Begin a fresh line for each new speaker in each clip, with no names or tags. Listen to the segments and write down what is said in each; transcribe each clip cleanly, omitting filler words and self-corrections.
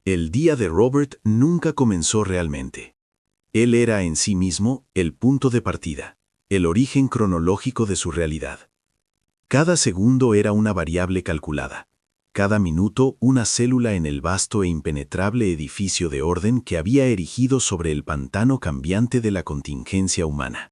El día de Robert nunca comenzó realmente. Él era en sí mismo el punto de partida, el origen cronológico de su realidad. Cada segundo era una variable calculada, cada minuto una célula en el vasto e impenetrable edificio de orden que había erigido sobre el pantano cambiante de la contingencia humana.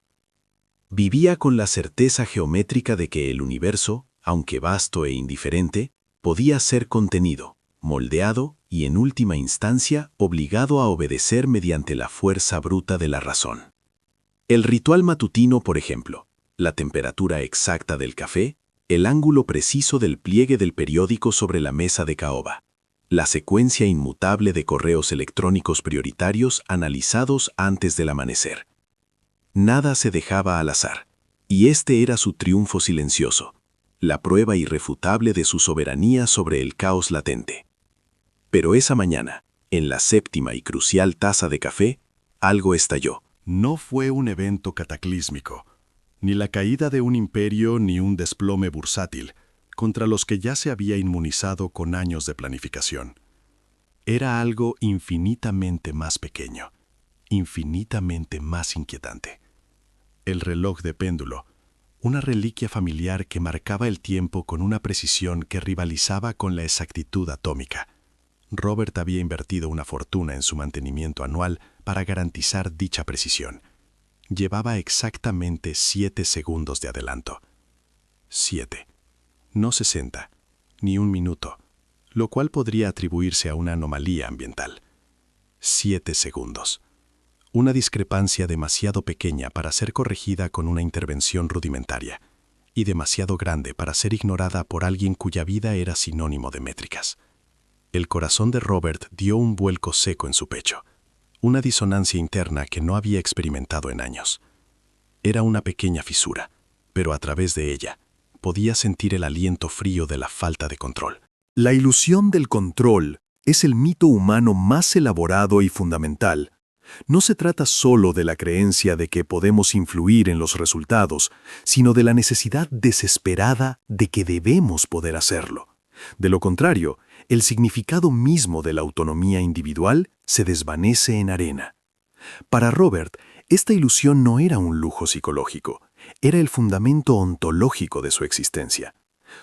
Vivía con la certeza geométrica de que el universo, aunque vasto e indiferente, podía ser contenido, moldeado y, en última instancia, obligado a obedecer mediante la fuerza bruta de la razón. El ritual matutino, por ejemplo, la temperatura exacta del café, el ángulo preciso del pliegue del periódico sobre la mesa de caoba, la secuencia inmutable de correos electrónicos prioritarios analizados antes del amanecer. Nada se dejaba al azar, y este era su triunfo silencioso, la prueba irrefutable de su soberanía sobre el caos latente. Pero esa mañana, en la séptima y crucial taza de café, algo estalló.
No fue un evento cataclísmico, ni la caída de un imperio ni un desplome bursátil, contra los que ya se había inmunizado con años de planificación. Era algo infinitamente más pequeño, infinitamente más inquietante. El reloj de péndulo, una reliquia familiar que marcaba el tiempo con una precisión que rivalizaba con la exactitud atómica. Robert había invertido una fortuna en su mantenimiento anual para garantizar dicha precisión. Llevaba exactamente 7 segundos de adelanto. 7. No 60, ni un minuto, lo cual podría atribuirse a una anomalía ambiental. 7 segundos. Una discrepancia demasiado pequeña para ser corregida con una intervención rudimentaria, y demasiado grande para ser ignorada por alguien cuya vida era sinónimo de métricas. El corazón de Robert dio un vuelco seco en su pecho, una disonancia interna que no había experimentado en años. Era una pequeña fisura, pero a través de ella podía sentir el aliento frío de la falta de control.
La ilusión del control es el mito humano más elaborado y fundamental. No se trata solo de la creencia de que podemos influir en los resultados, sino de la necesidad desesperada de que debemos poder hacerlo. De lo contrario, el significado mismo de la autonomía individual se desvanece en arena. Para Robert, esta ilusión no era un lujo psicológico, era el fundamento ontológico de su existencia.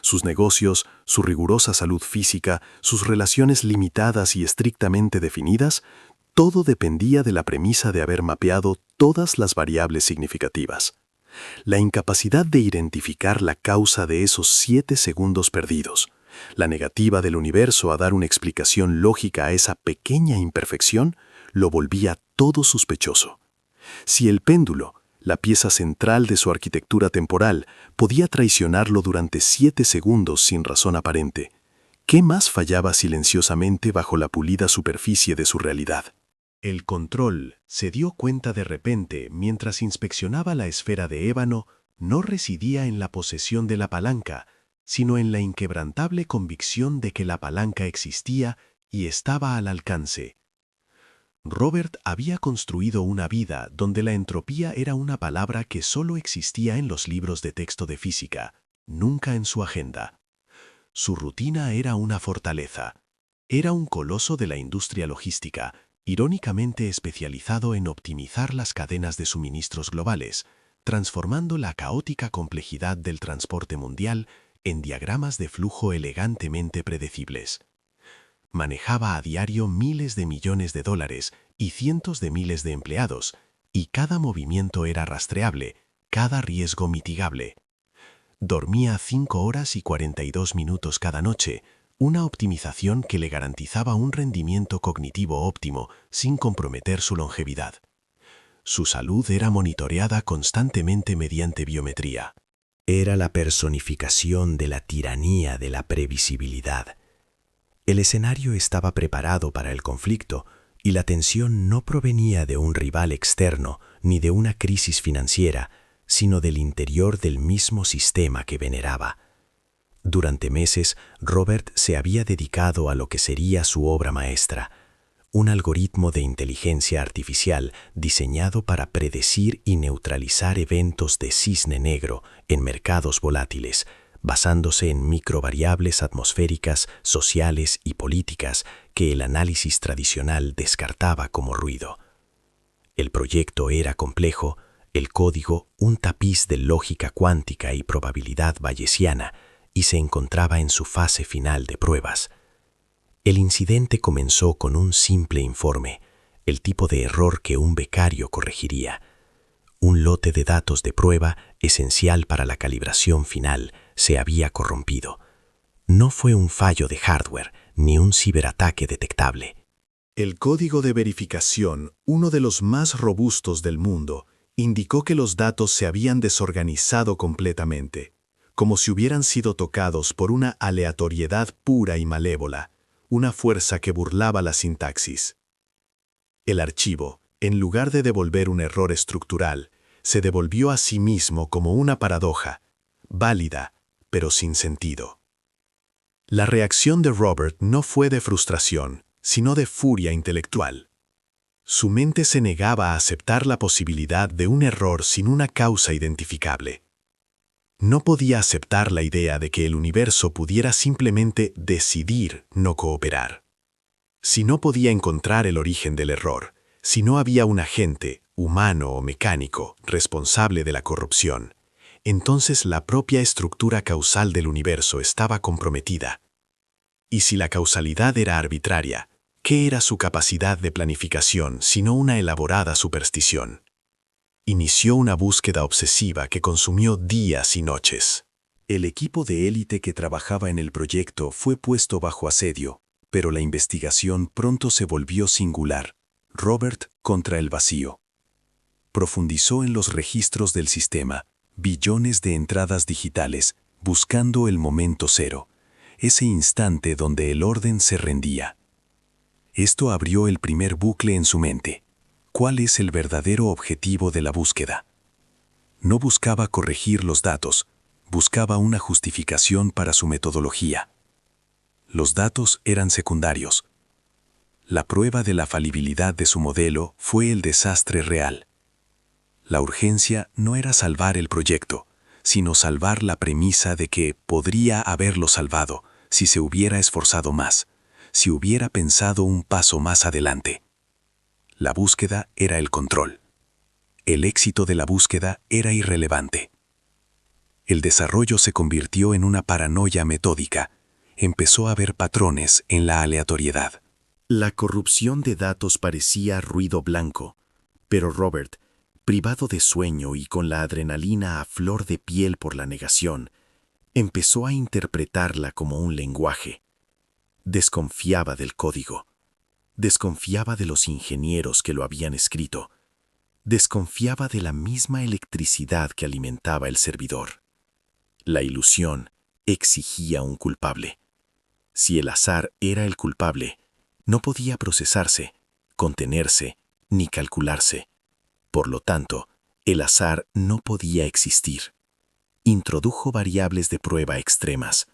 Sus negocios, su rigurosa salud física, sus relaciones limitadas y estrictamente definidas, todo dependía de la premisa de haber mapeado todas las variables significativas. La incapacidad de identificar la causa de esos 7 segundos perdidos, la negativa del universo a dar una explicación lógica a esa pequeña imperfección, lo volvía todo sospechoso. Si el péndulo, la pieza central de su arquitectura temporal, podía traicionarlo durante 7 segundos sin razón aparente, ¿qué más fallaba silenciosamente bajo la pulida superficie de su realidad?
El control, se dio cuenta de repente mientras inspeccionaba la esfera de ébano, no residía en la posesión de la palanca, sino en la inquebrantable convicción de que la palanca existía y estaba al alcance. Robert había construido una vida donde la entropía era una palabra que solo existía en los libros de texto de física, nunca en su agenda. Su rutina era una fortaleza. Era un coloso de la industria logística, irónicamente especializado en optimizar las cadenas de suministros globales, transformando la caótica complejidad del transporte mundial en diagramas de flujo elegantemente predecibles. Manejaba a diario miles de millones de dólares y cientos de miles de empleados, y cada movimiento era rastreable, cada riesgo mitigable. Dormía 5 horas y 42 minutos cada noche, una optimización que le garantizaba un rendimiento cognitivo óptimo sin comprometer su longevidad. Su salud era monitoreada constantemente mediante biometría.
Era la personificación de la tiranía de la previsibilidad. El escenario estaba preparado para el conflicto y la tensión no provenía de un rival externo ni de una crisis financiera, sino del interior del mismo sistema que veneraba. Durante meses, Robert se había dedicado a lo que sería su obra maestra, un algoritmo de inteligencia artificial diseñado para predecir y neutralizar eventos de cisne negro en mercados volátiles, basándose en microvariables atmosféricas, sociales y políticas que el análisis tradicional descartaba como ruido. El proyecto era complejo, el código un tapiz de lógica cuántica y probabilidad bayesiana, y se encontraba en su fase final de pruebas. El incidente comenzó con un simple informe, el tipo de error que un becario corregiría. Un lote de datos de prueba esencial para la calibración final se había corrompido. No fue un fallo de hardware ni un ciberataque detectable.
El código de verificación, uno de los más robustos del mundo, indicó que los datos se habían desorganizado completamente, como si hubieran sido tocados por una aleatoriedad pura y malévola, una fuerza que burlaba la sintaxis. El archivo, en lugar de devolver un error estructural, se devolvió a sí mismo como una paradoja, válida, pero sin sentido. La reacción de Robert no fue de frustración, sino de furia intelectual. Su mente se negaba a aceptar la posibilidad de un error sin una causa identificable. No podía aceptar la idea de que el universo pudiera simplemente decidir no cooperar. Si no podía encontrar el origen del error, si no había un agente, humano o mecánico, responsable de la corrupción, entonces la propia estructura causal del universo estaba comprometida. Y si la causalidad era arbitraria, ¿qué era su capacidad de planificación sino una elaborada superstición? Inició una búsqueda obsesiva que consumió días y noches. El equipo de élite que trabajaba en el proyecto fue puesto bajo asedio, pero la investigación pronto se volvió singular. Robert contra el vacío. Profundizó en los registros del sistema, billones de entradas digitales, buscando el momento cero, ese instante donde el orden se rendía. Esto abrió el primer bucle en su mente. ¿Cuál es el verdadero objetivo de la búsqueda? No buscaba corregir los datos, buscaba una justificación para su metodología. Los datos eran secundarios. La prueba de la falibilidad de su modelo fue el desastre real. La urgencia no era salvar el proyecto, sino salvar la premisa de que podría haberlo salvado si se hubiera esforzado más, si hubiera pensado un paso más adelante. La búsqueda era el control. El éxito de la búsqueda era irrelevante. El desarrollo se convirtió en una paranoia metódica. Empezó a ver patrones en la aleatoriedad. La corrupción de datos parecía ruido blanco, pero Robert, privado de sueño y con la adrenalina a flor de piel por la negación, empezó a interpretarla como un lenguaje. Desconfiaba del código. Desconfiaba de los ingenieros que lo habían escrito. Desconfiaba de la misma electricidad que alimentaba el servidor. La ilusión exigía un culpable. Si el azar era el culpable, no podía procesarse, contenerse, ni calcularse. Por lo tanto, el azar no podía existir. Introdujo variables de prueba extremas,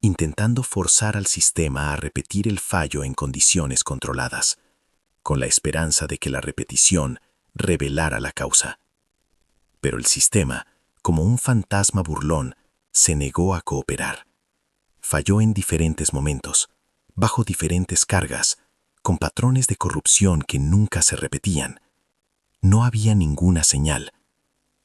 intentando forzar al sistema a repetir el fallo en condiciones controladas, con la esperanza de que la repetición revelara la causa. Pero el sistema, como un fantasma burlón, se negó a cooperar. Falló en diferentes momentos, bajo diferentes cargas, con patrones de corrupción que nunca se repetían. No había ninguna señal.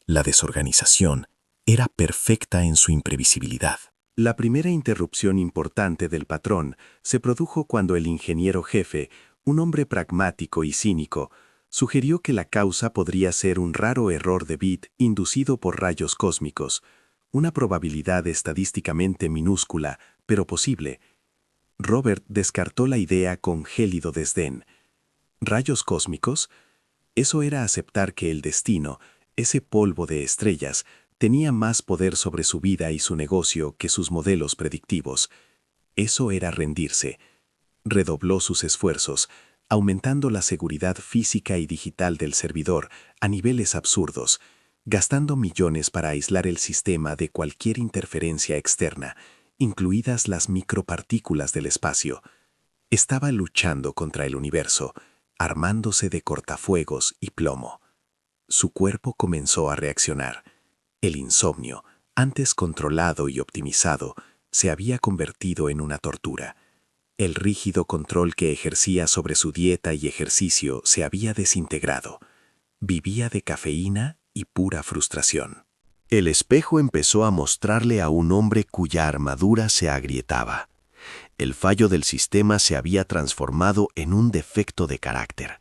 La desorganización era perfecta en su imprevisibilidad. La primera interrupción importante del patrón se produjo cuando el ingeniero jefe, un hombre pragmático y cínico, sugirió que la causa podría ser un raro error de bit inducido por rayos cósmicos, una probabilidad estadísticamente minúscula, pero posible. Robert descartó la idea con gélido desdén. ¿Rayos cósmicos? Eso era aceptar que el destino, ese polvo de estrellas, tenía más poder sobre su vida y su negocio que sus modelos predictivos. Eso era rendirse. Redobló sus esfuerzos, aumentando la seguridad física y digital del servidor a niveles absurdos, gastando millones para aislar el sistema de cualquier interferencia externa, incluidas las micropartículas del espacio. Estaba luchando contra el universo, armándose de cortafuegos y plomo. Su cuerpo comenzó a reaccionar. El insomnio, antes controlado y optimizado, se había convertido en una tortura. El rígido control que ejercía sobre su dieta y ejercicio se había desintegrado. Vivía de cafeína y pura frustración. El espejo empezó a mostrarle a un hombre cuya armadura se agrietaba. El fallo del sistema se había transformado en un defecto de carácter.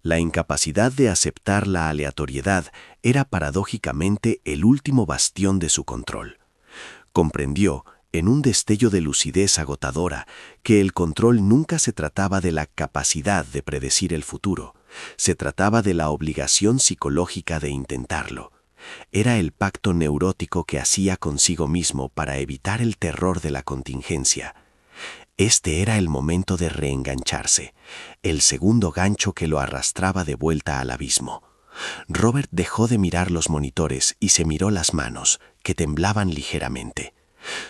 La incapacidad de aceptar la aleatoriedad era paradójicamente el último bastión de su control. Comprendió, en un destello de lucidez agotadora, que el control nunca se trataba de la capacidad de predecir el futuro, se trataba de la obligación psicológica de intentarlo. Era el pacto neurótico que hacía consigo mismo para evitar el terror de la contingencia. Este era el momento de reengancharse, el segundo gancho que lo arrastraba de vuelta al abismo. Robert dejó de mirar los monitores y se miró las manos, que temblaban ligeramente.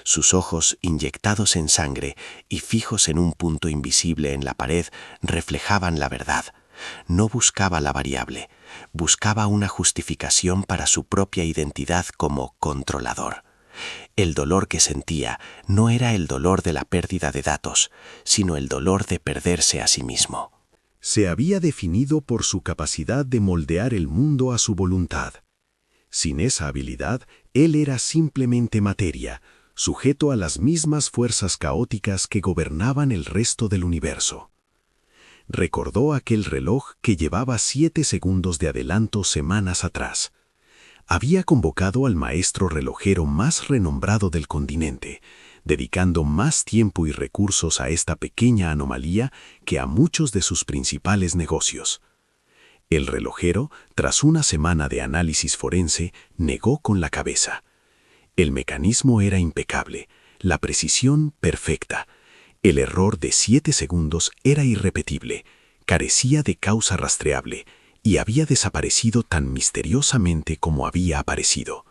Sus ojos, inyectados en sangre y fijos en un punto invisible en la pared, reflejaban la verdad. No buscaba la variable, buscaba una justificación para su propia identidad como controlador. El dolor que sentía no era el dolor de la pérdida de datos, sino el dolor de perderse a sí mismo.
Se había definido por su capacidad de moldear el mundo a su voluntad. Sin esa habilidad, él era simplemente materia, sujeto a las mismas fuerzas caóticas que gobernaban el resto del universo. Recordó aquel reloj que llevaba 7 segundos de adelanto semanas atrás. Había convocado al maestro relojero más renombrado del continente, dedicando más tiempo y recursos a esta pequeña anomalía que a muchos de sus principales negocios. El relojero, tras una semana de análisis forense, negó con la cabeza. El mecanismo era impecable, la precisión perfecta. El error de 7 segundos era irrepetible, carecía de causa rastreable y había desaparecido tan misteriosamente como había aparecido.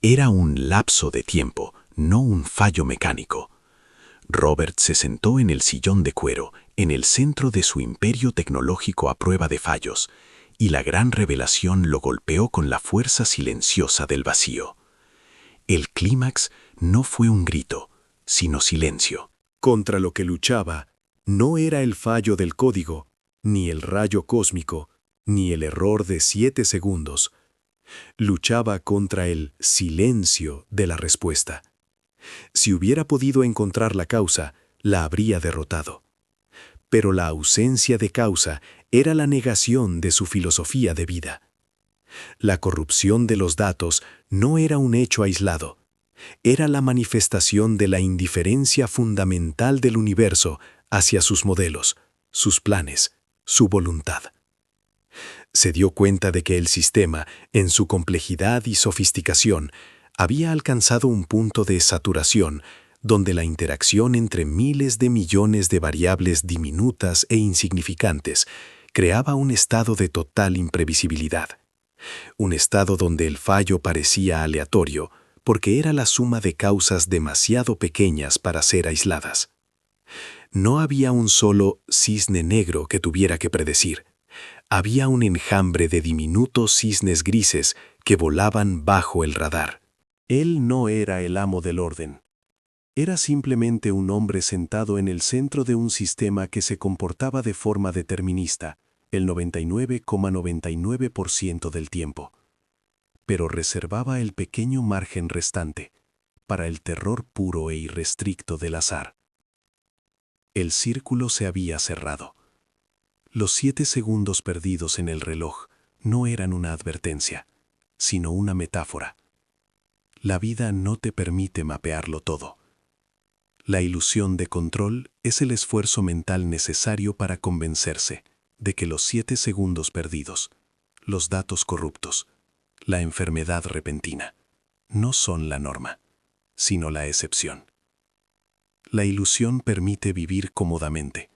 Era un lapso de tiempo, no un fallo mecánico. Robert se sentó en el sillón de cuero, en el centro de su imperio tecnológico a prueba de fallos, y la gran revelación lo golpeó con la fuerza silenciosa del vacío. El clímax no fue un grito, sino silencio. Contra lo que luchaba no era el fallo del código, ni el rayo cósmico, ni el error de 7 segundos. Luchaba contra el silencio de la respuesta. Si hubiera podido encontrar la causa, la habría derrotado. Pero la ausencia de causa era la negación de su filosofía de vida. La corrupción de los datos no era un hecho aislado. Era la manifestación de la indiferencia fundamental del universo hacia sus modelos, sus planes, su voluntad. Se dio cuenta de que el sistema, en su complejidad y sofisticación, había alcanzado un punto de saturación donde la interacción entre miles de millones de variables diminutas e insignificantes creaba un estado de total imprevisibilidad. Un estado donde el fallo parecía aleatorio porque era la suma de causas demasiado pequeñas para ser aisladas. No había un solo cisne negro que tuviera que predecir. Había un enjambre de diminutos cisnes grises que volaban bajo el radar.
Él no era el amo del orden. Era simplemente un hombre sentado en el centro de un sistema que se comportaba de forma determinista, el 99,99% del tiempo. Pero reservaba el pequeño margen restante para el terror puro e irrestricto del azar. El círculo se había cerrado. Los 7 segundos perdidos en el reloj no eran una advertencia, sino una metáfora. La vida no te permite mapearlo todo. La ilusión de control es el esfuerzo mental necesario para convencerse de que los 7 segundos perdidos, los datos corruptos, la enfermedad repentina, no son la norma, sino la excepción. La ilusión permite vivir cómodamente,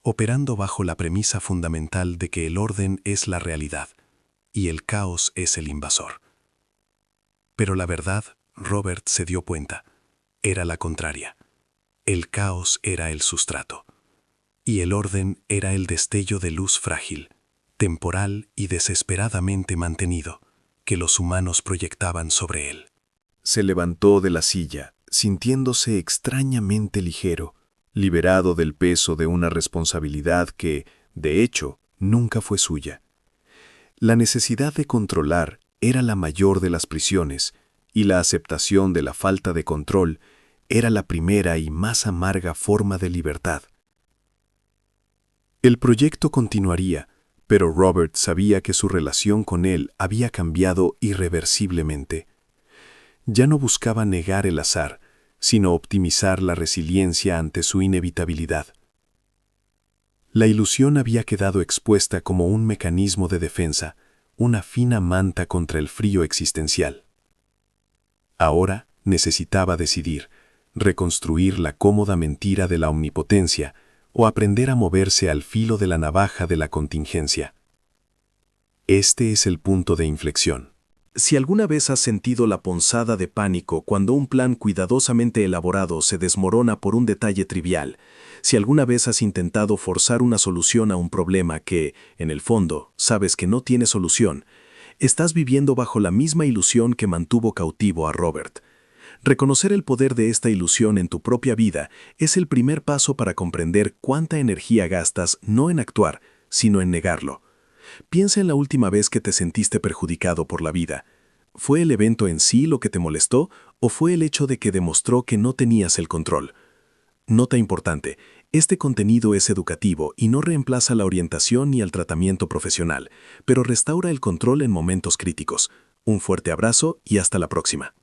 operando bajo la premisa fundamental de que el orden es la realidad y el caos es el invasor. Pero la verdad, Robert se dio cuenta, era la contraria. El caos era el sustrato, y el orden era el destello de luz frágil, temporal y desesperadamente mantenido, que los humanos proyectaban sobre él.
se levantó de la silla, sintiéndose extrañamente ligero, liberado del peso de una responsabilidad que, de hecho, nunca fue suya. La necesidad de controlar era la mayor de las prisiones, y la aceptación de la falta de control era la primera y más amarga forma de libertad. El proyecto continuaría, pero Robert sabía que su relación con él había cambiado irreversiblemente. Ya no buscaba negar el azar, sino optimizar la resiliencia ante su inevitabilidad. La ilusión había quedado expuesta como un mecanismo de defensa, una fina manta contra el frío existencial. Ahora necesitaba decidir, reconstruir la cómoda mentira de la omnipotencia o aprender a moverse al filo de la navaja de la contingencia. Este es el punto de inflexión.
Si alguna vez has sentido la punzada de pánico cuando un plan cuidadosamente elaborado se desmorona por un detalle trivial, si alguna vez has intentado forzar una solución a un problema que, en el fondo, sabes que no tiene solución, estás viviendo bajo la misma ilusión que mantuvo cautivo a Robert. Reconocer el poder de esta ilusión en tu propia vida es el primer paso para comprender cuánta energía gastas no en actuar, sino en negarlo. Piensa en la última vez que te sentiste perjudicado por la vida. ¿Fue el evento en sí lo que te molestó o fue el hecho de que demostró que no tenías el control? Nota importante, este contenido es educativo y no reemplaza la orientación ni el tratamiento profesional, pero restaura el control en momentos críticos. Un fuerte abrazo y hasta la próxima.